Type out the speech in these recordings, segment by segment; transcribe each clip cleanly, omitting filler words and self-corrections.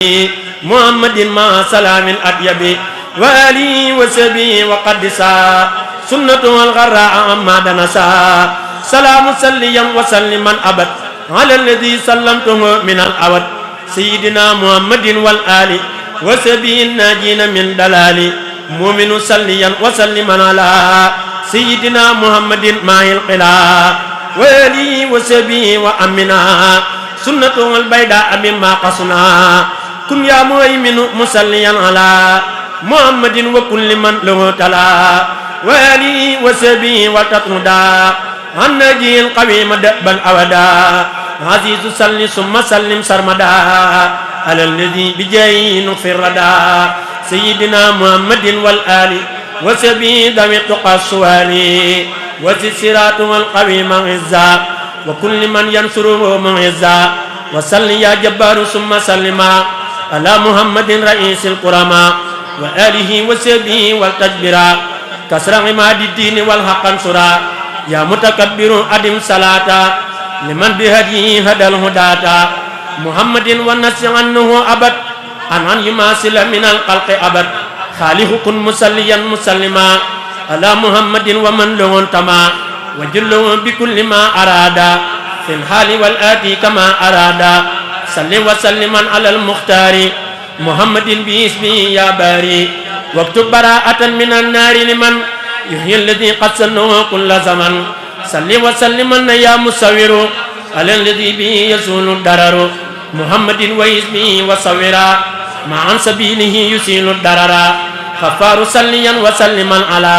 محمد مع سلام الأطيب وآله وصحبه وقدسا سنته الغراء عما دنسا سلام سليا وسلما أبد على الذي سلمته من الأود سيدنا محمد والآل وصحبه الناجين من دلال مؤمن سليا وسلما على سيدنا محمد مع القلا وآله وصحبه وأمنا سنته البيداء مما قصنا كن يا مهيمن مسليا على محمد وكل من له تلا وآله وصحبه وتطردا عن نجي القويم دأبا أودا عزيز سلي ثم سلم سرمدا على الذي بجاي نغفر ردا سيدنا محمد والآل وصحبه ذوي التقى السوالي وزد صراطه القويم عزا وكل من ينصره معزا وصل يا جبار ثم سلما على محمد رئيس القرما وآله وصحبه والتجبرا كسر عماد الدين والحق انصرا يا متكبر أدم صلاة لمن بهديه هدى الهداة محمد والنسي عنه أبد أن يماثل من الخلق أبد خالق كن مسليا مسلما على محمد ومن له انتمى وجله بكل ما أراد في الحال والآتي كما أراد صل وسلما على المختار محمد باسمه يا باري واكتب براءة من النار لمن يحيي الذي قد سنه كل زمن صل وسلما يا مصور على الذي به يزول الضرر محمد واسمه وصورا مع سبيله يسيل الضرر غفار صليا وسلما على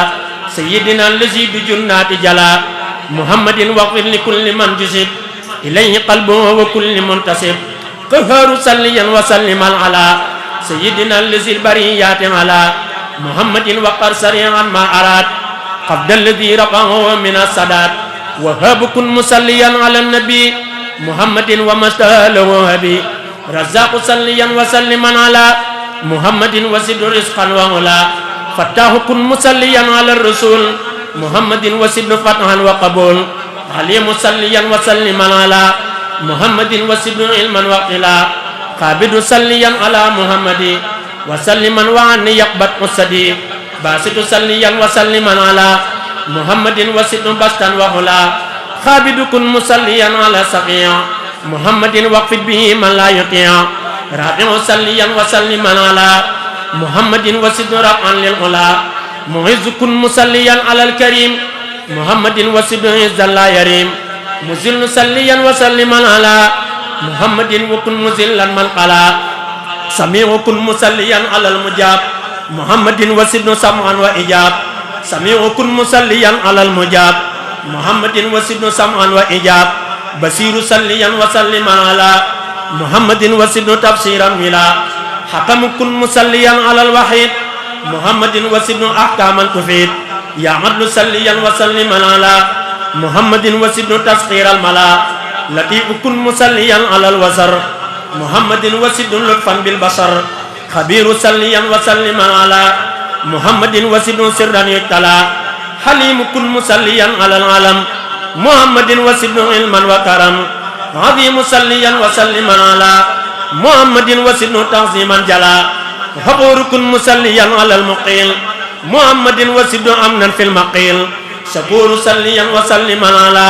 سيدنا الذي بجنات جلا محمد واغفر لكل من جسد إليه قلبه وكل منتسب قهار صليا وسلما على سيدنا الذي البريات على محمد وقر سريعا ما أراد قبل الذي رفعه من السداد وهب كن مسليا على النبي محمد ومستهله هبي رزاق صليا وسلما على محمد وزد رزقا وعلا فتاه كن مسليا على الرسول محمد وسد فتحا وقبول علي مسليا وسلما على محمد وسد علما وقلا قابد صليا على محمد وسلما وعني يقبض مسدي باسط صليا وسلما على محمد وسد بسطا وهلا خابد كن مسليا على سقيا محمد وقفد به من لا يطيع رافع صليا وسلما على محمد وسد رفعا للعلا معز كن مسليا على الكريم محمد وسد عزا لا يريم مزل صليا وسلما على محمد وكن مزلا من قلا سميع كن مسليا على المجاب محمد وسد سمعا وإجاب سميع كن مسليا على المجاب محمد وسد سمعا وإجاب بصير صليا وسلما على محمد وسد تفسيرا ولا حكم كن مسليا على الوحيد محمد وسد أحكاما تفيد يا عدل صليا وسلما على محمد وسد تسخير الملا لطيف كن مسليا على الوزر محمد وسد لطفا بالبصر خبير صليا وسلما على محمد وسد سرا يتلا حليم كن مسليا على العالم محمد وسد علما وكرم عظيم صليا وسلما على محمد وسد تعظيما جلا غفور كن مسليا على المقيل محمد وسد امنا في المقيل شكور صليا وسلما على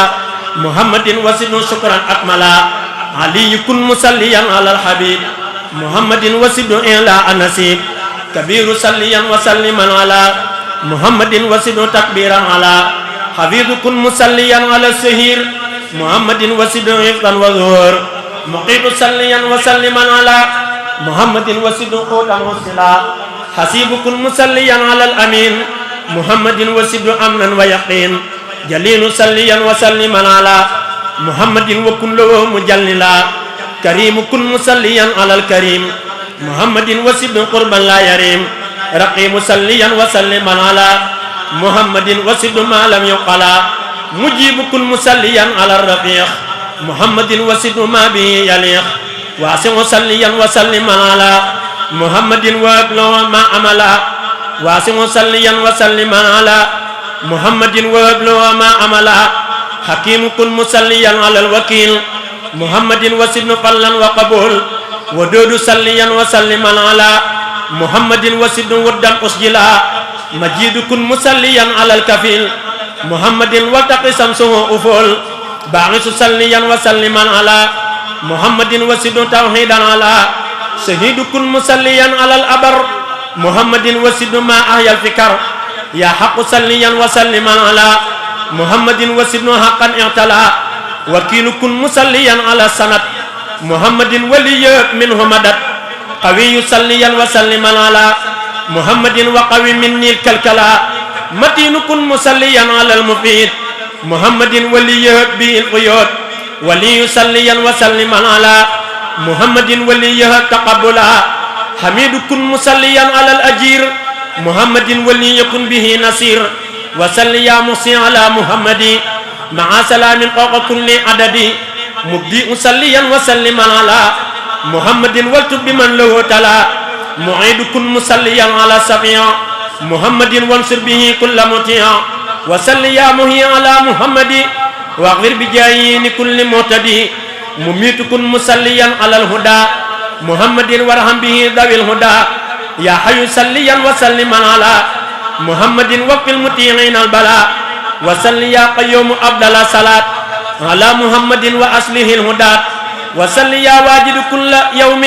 محمد وسد شكرا اكملا علي كن مسليا على الحبيب محمد وسد الى النسيب كبير صليا وسلما على محمد وسد تكبيرا على حفيظ كن مسليا على السهير محمد وسد حفظا وظهور مقيت صليا وسلما على محمد وسد قوتا وصلا حسيب كن مسليا على الامين محمد وسد امنا ويقين جليل صليا وسلما على محمد وكن له مجللا كريم كن مسليا على الكريم محمد وسد قربا لا يريم رقيب صليا وسلما على محمد وسد ما لم يقلا مجيب كن مسليا على الرفيق محمد وسد ما به يليق واسع صليا وسلما على محمد وابلغ ما عملا واسع صليا وسلما على محمد وابلغ ما عملا حكيم كن مسليا على الوكيل محمد وسد فلا وقبول ودود صليا وسلما على محمد وسد ودا أسجلا مجيد كن مسليا على الكفيل محمد وتق شمسه أفول باعث صليا وسلما على محمد وسد توحيدا على شهيد كن مسليا على الأبر محمد وسد ما أحيا الفكر يا حق صليا وسلما على محمد وسد حقا اعتلى وكيل كن مسليا على سند محمد ولي منه مدد قوي صليا وسلما على محمد وقوي مني الكلكلا متين كن مسليا على المفيد محمد ولي به القيود ولي صليا وسلما على محمد ولي تقبلا حميد كن مسليا على الأجير محمد ولي يكن به نصير وصلي يا موسى على محمد مع سلام فوق كل عدد مبدئ صليا وسلما على محمد والتب بمن له تلا معيد كن مسليا على سفيا محمد وانصر به كل مطيع وصلي يا مهي على محمد واغفر بجاهين كل معتدي مميت كن مسليا على الهدى محمد وارحم به ذوي الهدى يا حي صليا وسلما على محمد وفي المطيعين البلاء وصلي يا قيوم أفضل صلاة على محمد وأصله الهدى وصلي يا واجد كل يوم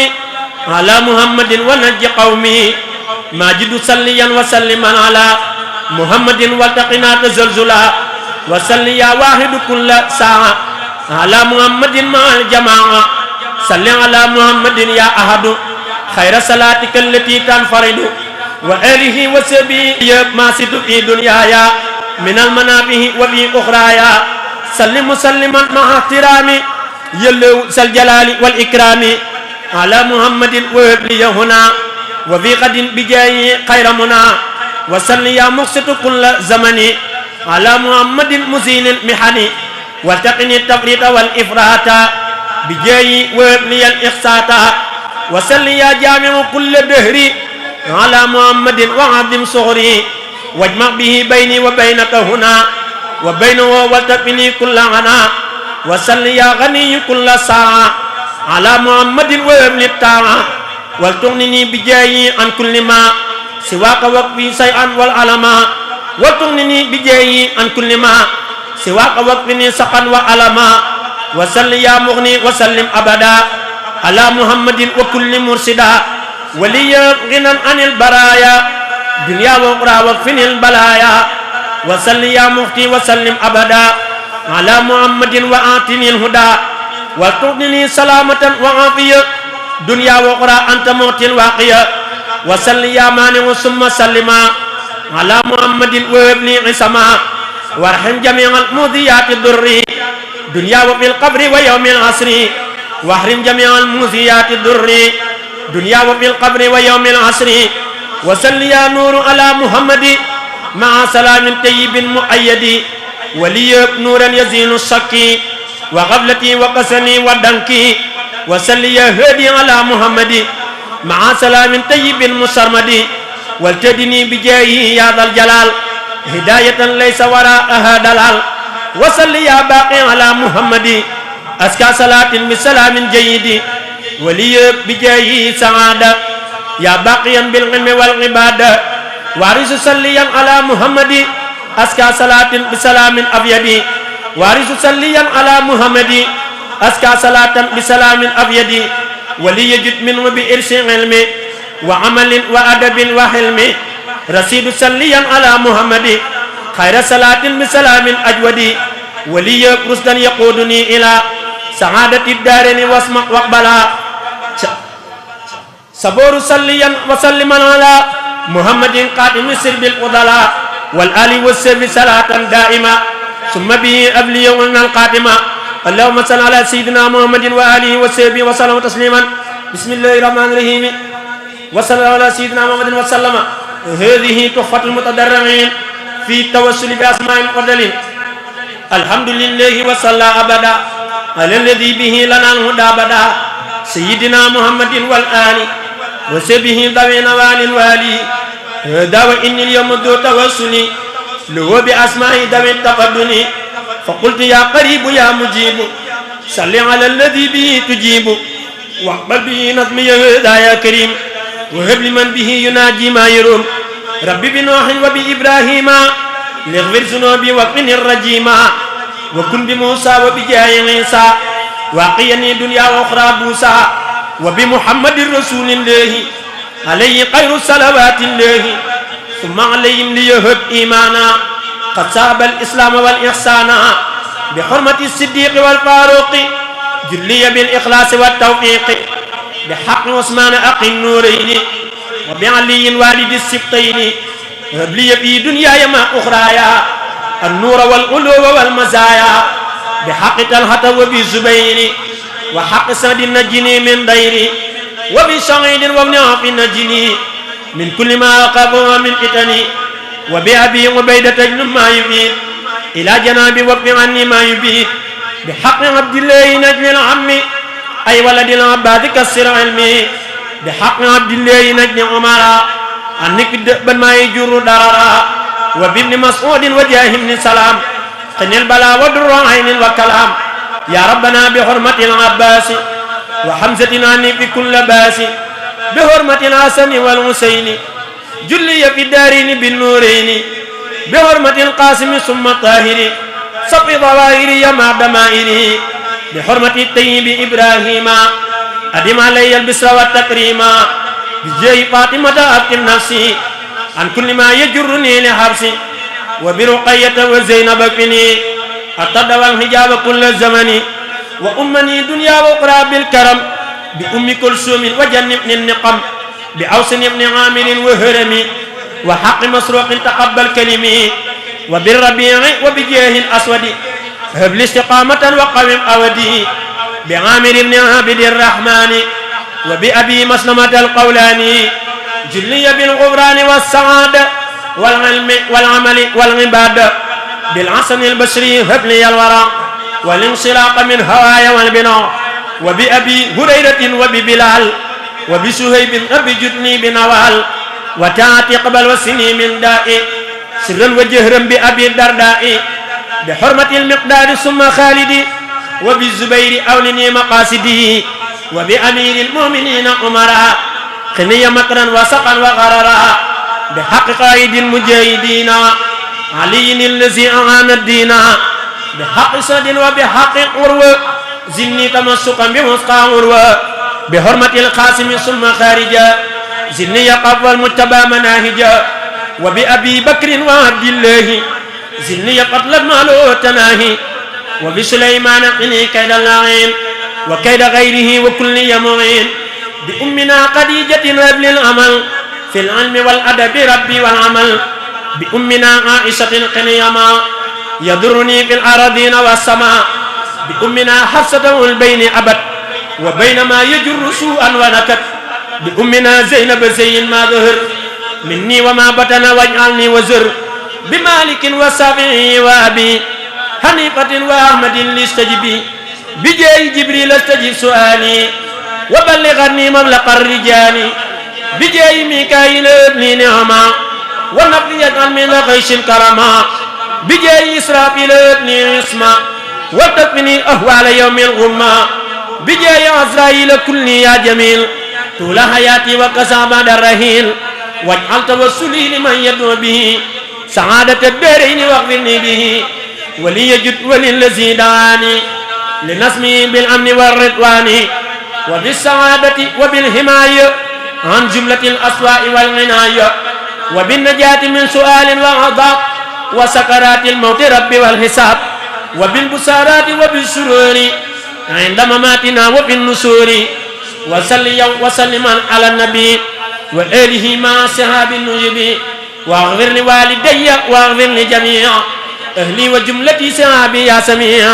على محمد ونجي قومي ماجد صليا وسلما على محمد والتقنا تزلزلا وصلي يا واحد كل ساعة على محمد مع الجماعة صل على محمد يا أحد خير صلاتك التي تنفرد وآله وصحبه ما سد في دنيايا من المنابه وفي أخرايا سلم مسلما مع احترامي يلو الجلال والإكرام على محمد وابلي هنا وفي قد بجاي خير منا وصل يا مقسط كل زمن على محمد مزين المحن والتقني التفريط والإفراط بجاي وابلي الإخساط وصل يا جامع كل دهر على محمد وعظم صغري واجمع به بيني وبينك هنا وبينه والتقني كل عنا وصل يا غني كل ساعة على محمد وابن الطاعة ولتغنني بجاي عن كل ما سواك وقفي شيئا والعلماء وتغنني بجاي عن كل ما سواك وقفني سقا وعلما وصل يا مغني وسلم أبدا على محمد وكل مرشدا ولي غنى عن البرايا دنيا وأخرى وقفني البلايا وصل يا مختي وسلم أبدا على محمد وآتني الهدى وتغنني سلامة وعافية دنيا وأخرى أنت موت الواقية وصل يا مانع ثم سلما على محمد وابني عصما وارحم جميع المذيات الضر دنيا وفي القبر ويوم العصر واحرم جميع المذيات الضر دنيا وفي القبر ويوم العصر وصل يا نور على محمد مع سلام طيب مؤيد ولي نورا يزين الشك وغفلتي وقسني ودنكي وصل يا هادي على محمد مع سلام طيب مسرمد والتدني بجاهه يا ذا الجلال هداية ليس وراءها دلال وصل يا باقي على محمد أزكى صلاة بسلام جيد ولي بجاهه سعادة يا باقيا بالعلم والعبادة وارث صليا على محمد أزكى صلاة بسلام أبيض وارث صليا على محمد أزكى صلاة بسلام أبيض وليجد منه بإرث علم وعمل وأدب وحلم رصيد صليا على محمد خير صلاة بسلام أجود ولي رشدا يقودني إلى سعادة الدارين واسمع واقبلا صبور صليا وسلما على محمد قادم السر بالفضلاء والآل والسر صلاة دائمة ثم به أبلي يوم القادمة اللهم صل على سيدنا محمد وآله وصحبه وسلم تسليما بسم الله الرحمن الرحيم وصلى الله على سيدنا محمد وسلم هذه تحفة المتضرعين في التوسل بأسماء القدلين الحمد لله وصلى أبدا على الذي به لنا الهدى بدا سيدنا محمد والآل وصحبه ذوي نوال والي هذا وإني اليوم ذو توسلي لو بأسماء ذوي التقدم فقلت يا قريب يا مجيب صل على الذي به تجيب واقبل به نظم يهدى يا كريم وهب لمن به يناجي ما يروم ربي بنوح وبإبراهيم ليغفر ذنوبي وقني الرجيم وكن بموسى وبجاه عيسى واقيني دنيا واخرى بوسى وبمحمد رسول الله عليه خير صلوات الله ثم عليهم ليهب ايمانا قد صاب الاسلام والاحسان بحرمه الصديق والفاروق جلي بالاخلاص والتوفيق بحق عثمان اخي النورين وبعلي والد السبطين هب لي في دنياي ما اخرايا النور والعلو والمزايا بحق طلحة وبزبير وحق سعد نجني من ديري وبسعيد وابن عوف نجني من كل ما أخاف من فتني وبأبي عبيدة بن ما يبيد إلى جنابي وقف عني ما يبيد بحق عبد الله نجل العم أي ولد العباد كسر علمي بحق عبد الله نجل عمرا أنك دأبا ما يجر دررا وبابن مسعود وجاه بن سلام قن البلاء ودر عين وكلام يا ربنا بحرمة العباس وحمزة عني في كل باس بحرمة الحسن والحسين جلي في الدارين بالنورين بحرمة القاسم ثم الطاهر صف ظواهري مع دمائري بحرمة الطيب إبراهيم أدم علي البسر والتكريم بجاه فاطمة أفتن نفسي عن كل ما يجرني لحبسي وبرقية وزينب كني أطد والحجاب كل الزمن وأمني دنيا وأخرى بالكرم بأم كلثوم وجنبني النقم بأوس بن عامر وهرمي وحق مسروق تقبل كلمي وبالربيع وبجاه الأسود هب لي استقامة وقوم أودي بعامر بن عابد الرحمن وبأبي مسلمة القولاني جلي بالغفران والسعادة والعلم والعمل والعبادة بالعسن البشري هب لي الورى والانسلاق من هوايا والبناء وبأبي هريرة وببلال وبسهيب أبي جدني بنوال وتعتي قبل وسني من داء سرا وجهرا بأبي الدرداء بحرمة المقدار ثم خالدي وبالزبير أولني مقاصدي وبأمير المؤمنين أمراء خني مكرا وسقا وغررا بحق قائد المجاهدين علي الذي أعان الدين بحق صد وبحق عروة زني تمسكا بمسقى عروة بحرمة القاسم ثم خارجا زني قبل المتبى مناهجا وبأبي بكر وعبد الله زني قتل المال تناهي وبسليمان قني كيد اللعين وكيد غيره وكل يمعين بأمنا خديجة رب العمل في العلم والأدب ربي والعمل بأمنا عائشة القنيمة يضرني في الأراضين والسماء بأمنا حفصة البين أبد وبينما يجر سوءا ونكت بأمنا زينب زين ما ظهر مني وما بطن واجعلني وزر بمالك وسافعي وأبي حنيفة وأحمد لاستجبي بجاي جبريل استجب سؤالي وبلغني مبلغ الرجال بجاي ميكائيل ابن نعمة ونقيت من غيش كرما بجاي إسرافيل ابن عصمة وتكفني أهوال يوم الغمة بجاي عزرائيل كلني يا جميل طول حياتي وكسى بعد الرحيل واجعل توسلي لمن يدعو به سعادة الدارين واغفرني به وليجد وللذي دعاني لنسمي بالأمن والرضوان وبالسعادة وبالحماية عن جملة الأسواء والعناية وبالنجاة من سؤال وعذاب وسكرات الموت رب والحساب وبالبسارات وبالسرور عند مماتنا وبالنسور وسلم على النبي وآله مع صحاب النجب واغفر لوالدي واغفر لجميع أهلي وجملتي صحابي يا سميع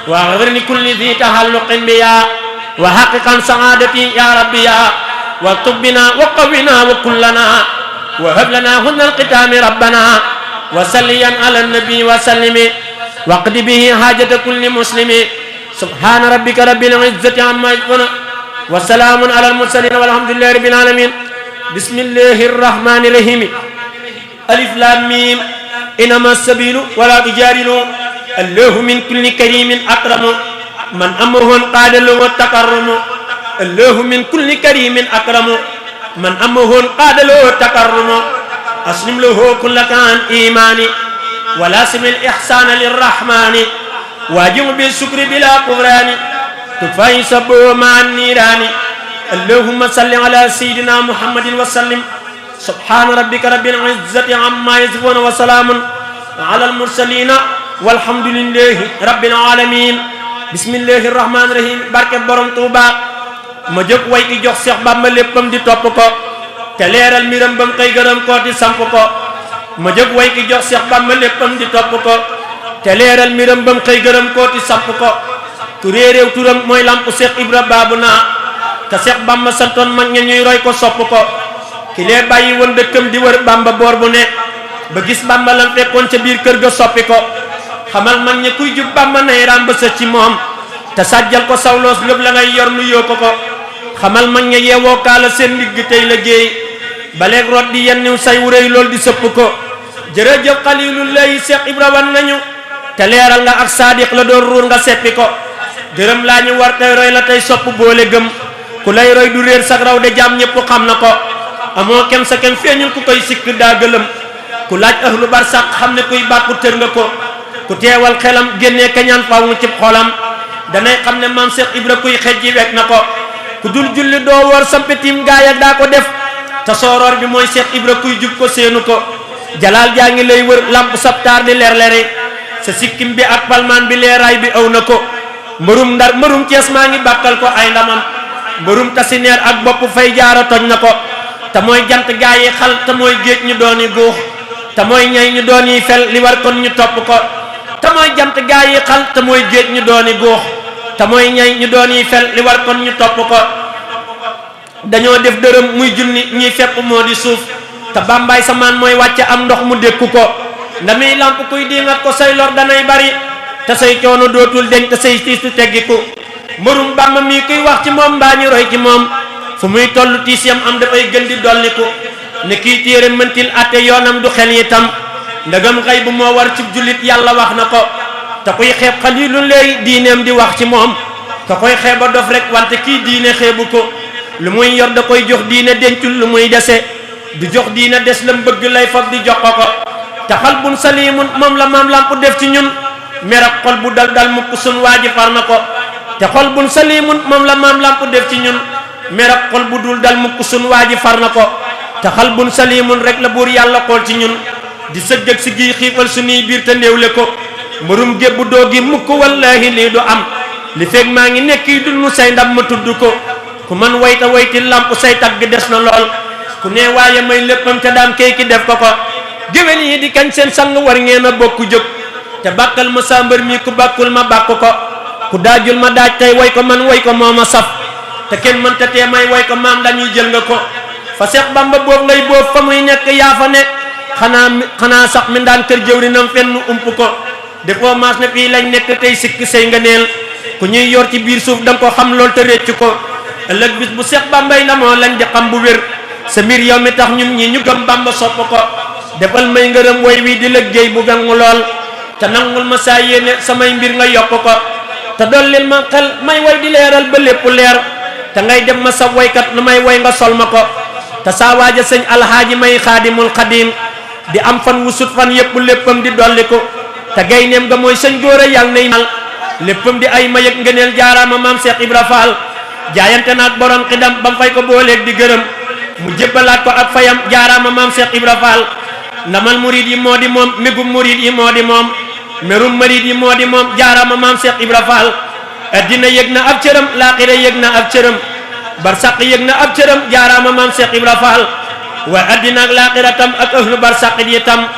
واغفر لكل ذي تحلق بيا وحققا سعادتي يا ربي يا واكتب بنا وقونا وكلنا وهب لنا هن الختام ربنا وسليا على النبي وسلم واقض به حاجة كل مسلم سبحان ربك رب العزة عما يصفون وسلام على المرسلين والحمد لله رب العالمين بسم الله الرحمن الرحيم ألف لام ميم إنما السبيل ولا تجادلوا الله من كل كريم أكرم من أمره قاد له التكرم allahu min kulli karimin akramu man amahun qaadaloo takarrumu aslim lahu kullakan imani wala simil ihsana lirrahmani wajimu bi sukri bila kufrani tufay sabu ma nirani allahumma salli ala sayyidina muhammadin wa sallim subhana rabbika rabbil izzati amma yasifun wa salamun ala al mursalin walhamdulillahi rabbil alamin bismillahir rahmanir rahim barke borom Tuuba ma jóg way ki jox Seex Bamba léppam di topp ko te leeral mbiram bam koy gërëm ko di samp ko ma jóg way ki jox Seex Bamba léppam di topp ko te leeral mbiram bam koy gërëm ko di samp ko ku réeréew turam mooy lampu Seex Ibra baabu naa te Seex Bamba santoon mag ña ñuy roy ko sopp ko ki lee bàyyi woon dëkkam di wër Bamba boor bu ne ba gis Bamba lam fekkoon ca biir kër ga soppi ko xamal mag ña kuy jub Bamba nay raam ba sa ci moom te sàjjal ko sawloos lépp la ngay yor nu yoo ko xamal mag ña yeewoo kaala seen ndigg tey la géey baleeg root di yenniw say wuréy lool di sëpp ko jërëjëf xalilullahi Seex Ibra wan nañu te leeral nga ak saadiq la doon ruur nga seppi ko gërëm laa ñu war tey roy la tey sopp boole gëm ku lay roy du réer sag raw de jaam ñëpp xam na ko amoo kem sa kem feeñul ku koy sikk daa gëlëm ku laaj ahlu barsax xam ne kuy bàkku tër nga ko ku teewal xelam génnee kañaan faw mu cib xolam danay xam ne maam Seex Ibra kuy xej ji wekk na ko ku dul julli doo woor sampitim gaaya daa ko def te sooroor bi mooy Seex Ibra kuy jub ko séenu ko jalaal jaa ngi lay wër lamp sabtaar di leer leri sa sikkim bi ak palmaan bi leeraay bi aw na ko mbërum Ndar mbërum Cees maa ngi bàkkal ko ay ndamam mbërum tasineer ak bopp fay jaara toj na ko te mooy jant gaa yi xal te mooy géej ñu dooni guux te mooy ñay ñu dooni fel li war kon ñu topp ko te mooy jant gaa yi xal te mooy géej ñu dooni guux te mooy ñay ñu dooni fel li war kon ñu topp ko dañoo def dërëm muy junni ñuy fepp moo di suuf te bambaay samaan mooy wàcce am ndox mu dékku ko ndamiy lamp kuy diingat ko say lor danay bari te say coono dootul deñ te say tiis du teggiku mbërum Bàmba mii kuy wax ci moom mbaa ñu roy ci moom fu muy toll tiis yam am dafay gën di dolliku ne kii téere mëntil atte yoonam du xel itam ndagam xëy bu moo war ci jullit yàlla wax na ko te kuy xeeb xalilu lay diineem di wax ci moom te koy xeeba dof rek wante kii diine xeebu ko lu muy yor da koy jox diine dencul lu muy dese du jox diine des lam bëgg lay fab di jox ko te xal bun salimun moom la maam lamp def ci ñun merab xol bu dal dal mukk sun waa ji far na ko te xol bun salimun moom la maam lamp def ci ñun merab xol bu dul dal mukk sun waa ji far na ko te xal bun salimun rek la buur yàlla xool ci ñun di sëggëg si gi xiifal suñuy biir te néewle ko mbërum gébbu doo gi mukk wallahi lii du am li feeg maa ngi nekk yi dul mu say ndam ma tudd ko ku man wayta wayti lamp say tagg des na lool ku ne waaye may léppam te daan kay ki def ko ko géwél yi di kañ seen sang war ngeen a bokk jóg te bàkkal ma sàmbar mi ku bàkkul ma bàkk ko ku daajul ma daaj tey way ko man way ko moo ma saf te kenn mënta tee may way ko maam dañuy jël nga ko fa Seex Bamba boob ngay boob fa muy nekk yaa fa ne xanaa sax mi daan kër jëwrinam fenn ump ko defoo maas ne fii lañ nekk tey sikk say nga neel ku ñuy yor ci biir suuf danga ko xam lool te réccu ko ëllëg bis bu Seex Bambay na moo lañ di xam bu wér sa mbir yow mi tax ñun ñi ñu gëm Bamba sopp ko defal may ngërëm woy wi di liggéey bu gangu lool te nangul ma saa yéene samay mbir nga yokk ko te dollil ma xel may way di leeral ba lépp leer te ngay dem ma sa woykat lu may woy nga sol ma ko te saa waaja sëñ alxaaji may xaadimul xadim di am fan wu sut fan yépp léppam di dolli ko te gayneem nga mooy sëñ góor a yàlla nay mal léppam di ay mayëg ngëneel jaaraama maam Seex Ibra Faal jaayante naak borom xidam bam fay ko booleeg di gërëm mu jébbalaat ko ak fayam jaaraama maam Seex Ibra Faal ndamal murid yi moo di moom mégum murid yi moo di moom merum murid yi moo di moom jaaraama maam Seex Ibra Faal addina yëg na ab cëram laaxira yëg na ab cëram barsaq yëg na ab cëram jaaraama maam Seex Ibra Faal waaye addina ak laaxira tam ak ahlu barsaq yi tam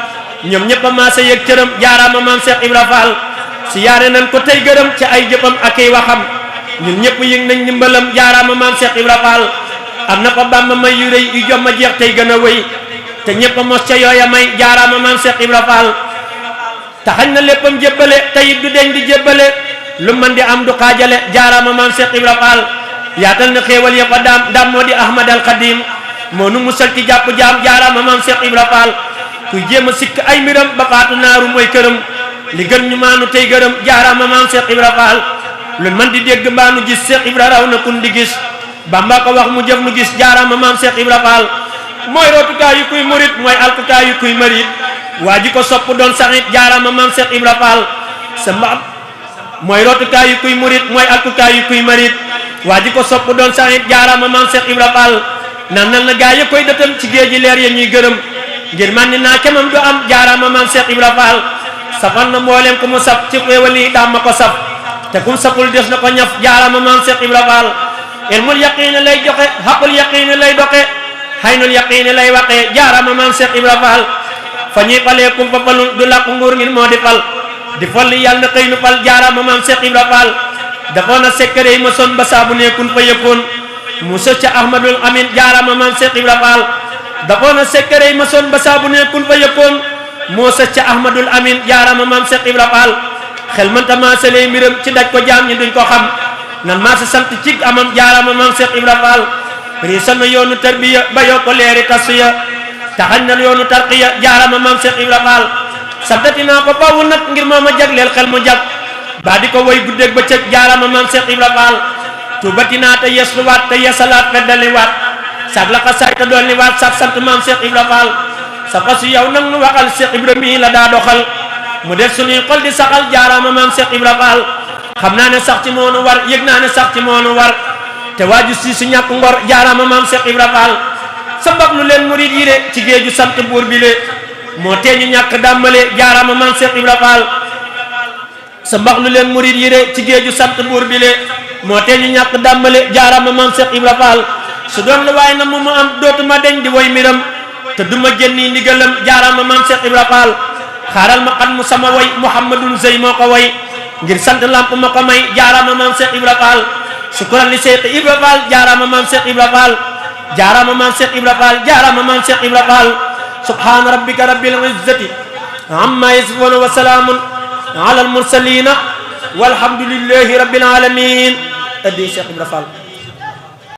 ñoom ñëpp a maasa yëg cëram jaaraama maam Seex Ibra Faal si yaare nañ ko tey gërëm ci ay jëfam ak ay waxam ñun ñëpp yëg nañ ndimbalam jaaraama maam Seex Ibra Faal am na fa Bàmba may yu rëy yu jom a jeex tey gën a wéy te ñëpp a mos ca yooya may jaaraama maam Seex Ibra Faal taxañ na léppam jébbale teyit du deñ di jébbale lu man di am du xaajale jaaraama maam Seex Ibra Faal yaatal na xéewal ya fa daam moo di Ahmad al Xadim moo nu musal ci jàpp jaam jaaraama maam Seex Ibra Faal kuy jéem a sikk ay mbiram ba faatu naaru mooy këram li gën ñu maanu tey gërëm jaaraama maam Seex Ibra Faal lu man di dégg mbaanu gis Seex Ibra raw na kun di gis Bamba ko wax mu jëf nu gis jaaraama maam Cheikh Ibra Fall mooy rootukaayu kuy murit mooy alkukaayu kuy marit waa ji ko sopp doon saxit jaaraama maam Cheikh Ibra Fall sa mbaam mooy rootukaayu kuy murit mooy alkukaayu kuy marit waa ji ko sopp doon saxit jaaraama maam Cheikh Ibra Fall nandal na gaa yi koy dëtam ci géeji leer ya ñuy gërëm ngir man ni naa kemam du am jaaraama maam Cheikh Ibra Fall safal na mboolem ku mu saf ci xéewal yi daam ma ko saf te kum saful des na ko ñaf jaaraama maam Cheikh Ibra Fall ilmul yaqiini lay joxe xaqul yaqiini lay doxe xaynul yaqiini lay waqe jaaraama maam Cheikh Ibra Fall fa ñuy falee kum fa falul du làqu nguur ngir moo di fal di folli yàlla na xëy nu fal jaaraama maam Cheikh Ibra Fall dafoon na sekkare yi ma son ba saabu nekkun fa yëkkoon mu sëcc ca Ahmadul Amin jaaraama maam Cheikh Ibra Fall dafoon na sekkare yi ma son ba saabu nekkun fa yëkkoon moo sëcc ca Ahmadul Amin jaaraama maam Cheikh Ibra Fall xel mënta maasalee mbiram ci daj ko jaam ñi duñ ko xam nan maa sa sant ci amam jaaraama maam Cheikh Ibra Fall riisan na yoonu tarbiya ba yoo ko leeri tasuya taxañ na yoonu tarqiya jaaraama maam Cheikh Ibra Fall santati naa ko faawu nag ngir moo ma jagleel xel mu jag baa di ko woy guddeeg ba cëg jaaraama maam Cheikh Ibra Fall tuubati naa te yesluwaat te yesalaat feddaliwaat sag la xasaay te dolliwaat sag sant maam Cheikh Ibra Fall sa fasu yow nag nu waxal Cheikh Ibra mii la daa doxal mu def suñuy xol di saxal jaaraama maam Cheikh Ibra Fall xam naa ne sax ci moonu war yëg naa ne sax ci moonu war te waaju si su ñàkk ngor jaaraama maam Cheikh Ibra Fall sa mbag lu leen murid yi de ci géeju sant buur bi le moo teeñu ñàkk dàmbale jaaraama maam Cheikh Ibra Fall sa mbag lu leen murid yi de ci géeju sant buur bi le moo teeñu ñàkk dàmbale jaaraama maam Cheikh Ibra Fall su doon la waaye na mu am dootuma deñ di woy miram te duma génni ndigalam jaaraama maam Cheikh Ibra Fall xaaral ma xat mu sama woy Muhammadun Zey moo ko woy ngir sant lamp ma ko may jaaraama maam Cheikh Ibra Fall sukkuran li Cheikh Ibra Fall jaaraama maam Cheikh Ibra Fall jaaraama maam Cheikh Ibra Fall jaaraama maam Cheikh Ibra Fall subhaana rabbika rabbil izzati amma yasifuuna wa salaamun ala al mursalina walhamdulillahi rabbil alamin addi Cheikh Ibra Fall